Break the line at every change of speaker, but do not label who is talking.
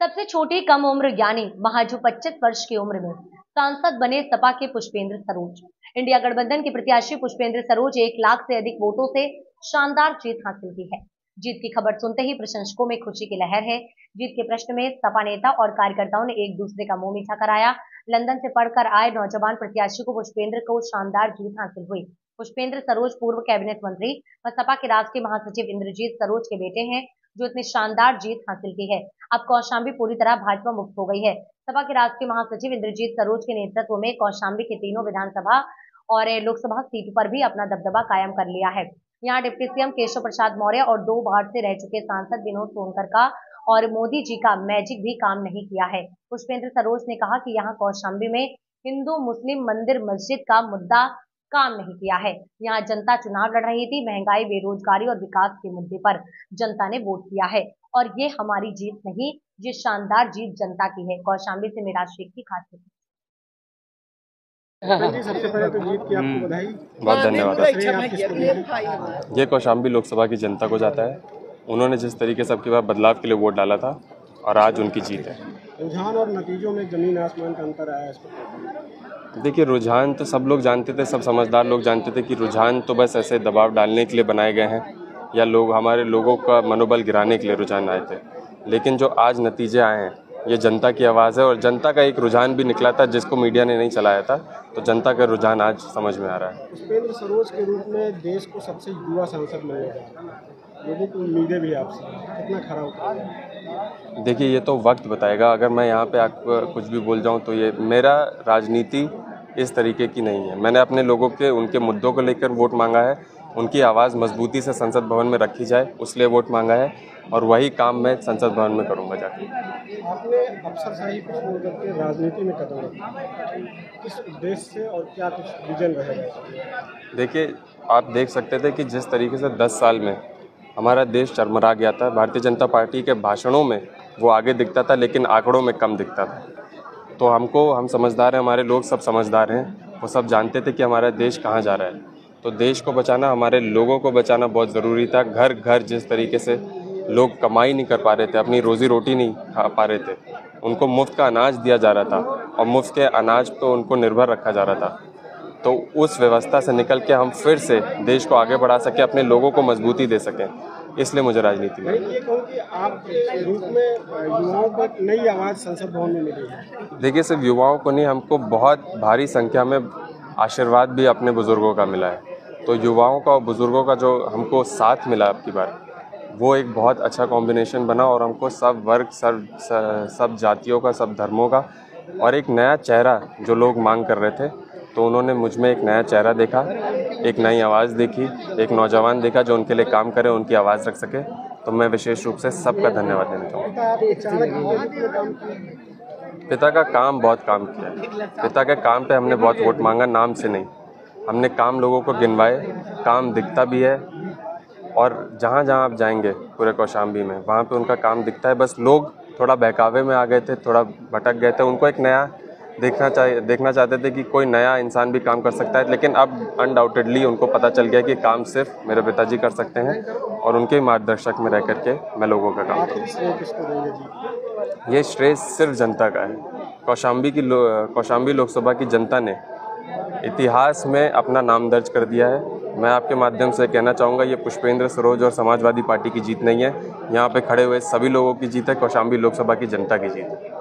सबसे छोटी कम उम्र यानी महज 25 वर्ष की उम्र में सांसद बने सपा के पुष्पेंद्र सरोज। इंडिया गठबंधन के प्रत्याशी पुष्पेंद्र सरोज 1 लाख से अधिक वोटों से शानदार जीत हासिल की है। जीत की खबर सुनते ही प्रशंसकों में खुशी की लहर है। जीत के प्रश्न में सपा नेता और कार्यकर्ताओं ने एक दूसरे का मुंह मीठा कराया। लंदन से पढ़कर आए नौजवान प्रत्याशी को पुष्पेंद्र को शानदार जीत हासिल हुई। पुष्पेंद्र सरोज पूर्व कैबिनेट मंत्री व सपा के राष्ट्रीय महासचिव इंद्रजीत सरोज के बेटे हैं, जो इतनी शानदार जीत हासिल की है। अब कौशाम्बी पूरी तरह भाजपा मुक्त हो गई है। सपा के राष्ट्रीय महासचिव इंद्रजीत सरोज के नेतृत्व में कौशाम्बी के तीनों विधानसभा और लोकसभा सीट पर भी अपना दबदबा कायम कर लिया है। यहाँ डिप्टी सीएम केशव प्रसाद मौर्य और 2 बार से रह चुके सांसद विनोद सोनकर का और मोदी जी का मैजिक भी काम नहीं किया है। पुष्पेंद्र सरोज ने कहा कि यहाँ कौशाम्बी में हिंदू मुस्लिम मंदिर मस्जिद का मुद्दा काम नहीं किया है। यहाँ जनता चुनाव लड़ रही थी, महंगाई, बेरोजगारी और विकास के मुद्दे पर जनता ने वोट किया है और ये हमारी जीत नहीं, ये शानदार जीत जनता की है। कौशाम्बी से मेरा शेख की खास रिपोर्ट।
जी, सबसे पहले तो जीत की आपको बधाई।
बहुत धन्यवाद। ये कौशाम्बी लोकसभा की जनता को जाता है। उन्होंने जिस तरीके से सबके बाद बदलाव के लिए वोट डाला था और आज उनकी जीत है।
रुझान और नतीजों में जमीन आसमान का अंतर आया है।
देखिए, रुझान तो सब लोग जानते थे, सब समझदार लोग जानते थे कि रुझान तो बस ऐसे दबाव डालने के लिए बनाए गए हैं या लोग हमारे लोगों का मनोबल गिराने के लिए रुझान आए थे। लेकिन जो आज नतीजे आए हैं, ये जनता की आवाज़ है और जनता का एक रुझान भी निकला था जिसको मीडिया ने नहीं चलाया था, तो जनता का रुझान आज समझ में आ रहा है।
पुष्पेंद्र सरोज के रूप में देश को सबसे युवा सांसद मिलने जा रहा है, लोगों को उम्मीदें भी आपसे, कितना खरा उतरा?
देखिए, ये तो वक्त बताएगा। अगर मैं यहाँ पे आपको कुछ भी बोल जाऊँ तो ये मेरा राजनीति इस तरीके की नहीं है। मैंने अपने लोगों के उनके मुद्दों को लेकर वोट मांगा है, उनकी आवाज़ मजबूती से संसद भवन में रखी जाए उसलिए वोट मांगा है और वही काम मैं संसद भवन में करूँगा जाके।
आपने अफसरशाही को छोड़ करके राजनीति में कदम रखा, किस उद्देश्य से और क्या कुछ विजन रहेगा?
देखिए, आप देख सकते थे कि जिस तरीके से 10 साल में हमारा देश चरमरा गया था, भारतीय जनता पार्टी के भाषणों में वो आगे दिखता था लेकिन आंकड़ों में कम दिखता था। तो हम समझदार हैं, हमारे लोग सब समझदार हैं, वो सब जानते थे कि हमारा देश कहाँ जा रहा है। तो देश को बचाना, हमारे लोगों को बचाना बहुत ज़रूरी था। घर घर जिस तरीके से लोग कमाई नहीं कर पा रहे थे, अपनी रोज़ी रोटी नहीं खा पा रहे थे, उनको मुफ्त का अनाज दिया जा रहा था और मुफ्त के अनाज पे उनको निर्भर रखा जा रहा था। तो उस व्यवस्था से निकल के हम फिर से देश को आगे बढ़ा सकें, अपने लोगों को मजबूती दे सकें, इसलिए मुझे राजनीति में।
ये कहूँ कि आपके रूप में युवाओं को नई आवाज़ संसद भवन में मिली है।
देखिए, सिर्फ युवाओं को नहीं, हमको बहुत भारी संख्या में आशीर्वाद भी अपने बुज़ुर्गों का मिला है। तो युवाओं का और बुज़ुर्गों का जो हमको साथ मिला अब की बार, वो एक बहुत अच्छा कॉम्बिनेशन बना और हमको सब वर्ग, सब जातियों का, सब धर्मों का और एक नया चेहरा जो लोग मांग कर रहे थे, तो उन्होंने मुझ में एक नया चेहरा देखा, एक नई आवाज़ देखी, एक नौजवान देखा जो उनके लिए काम करे, उनकी आवाज़ रख सके। तो मैं विशेष रूप से सबका धन्यवाद देना चाहूँगा। पिता का काम बहुत काम किया। पिता के काम पे हमने बहुत वोट मांगा, नाम से नहीं। हमने काम लोगों को गिनवाए, काम दिखता भी है और जहाँ जहाँ आप जाएंगे पूरे कौशाम्बी में, वहाँ पे उनका काम दिखता है। बस लोग थोड़ा बहकावे में आ गए थे, थोड़ा भटक गए थे। उनको एक नया देखना चाहते थे कि कोई नया इंसान भी काम कर सकता है, लेकिन अब अनडाउटेडली उनको पता चल गया कि काम सिर्फ मेरे पिताजी कर सकते हैं और उनके मार्गदर्शक में रह करके मैं लोगों का काम करूँ। ये श्रेय सिर्फ जनता का है। कौशाम्बी लोकसभा की जनता ने इतिहास में अपना नाम दर्ज कर दिया है। मैं आपके माध्यम से कहना चाहूँगा, ये पुष्पेंद्र सरोज और समाजवादी पार्टी की जीत नहीं है, यहाँ पे खड़े हुए सभी लोगों की जीत है, कौशाम्बी लोकसभा की जनता की जीत है।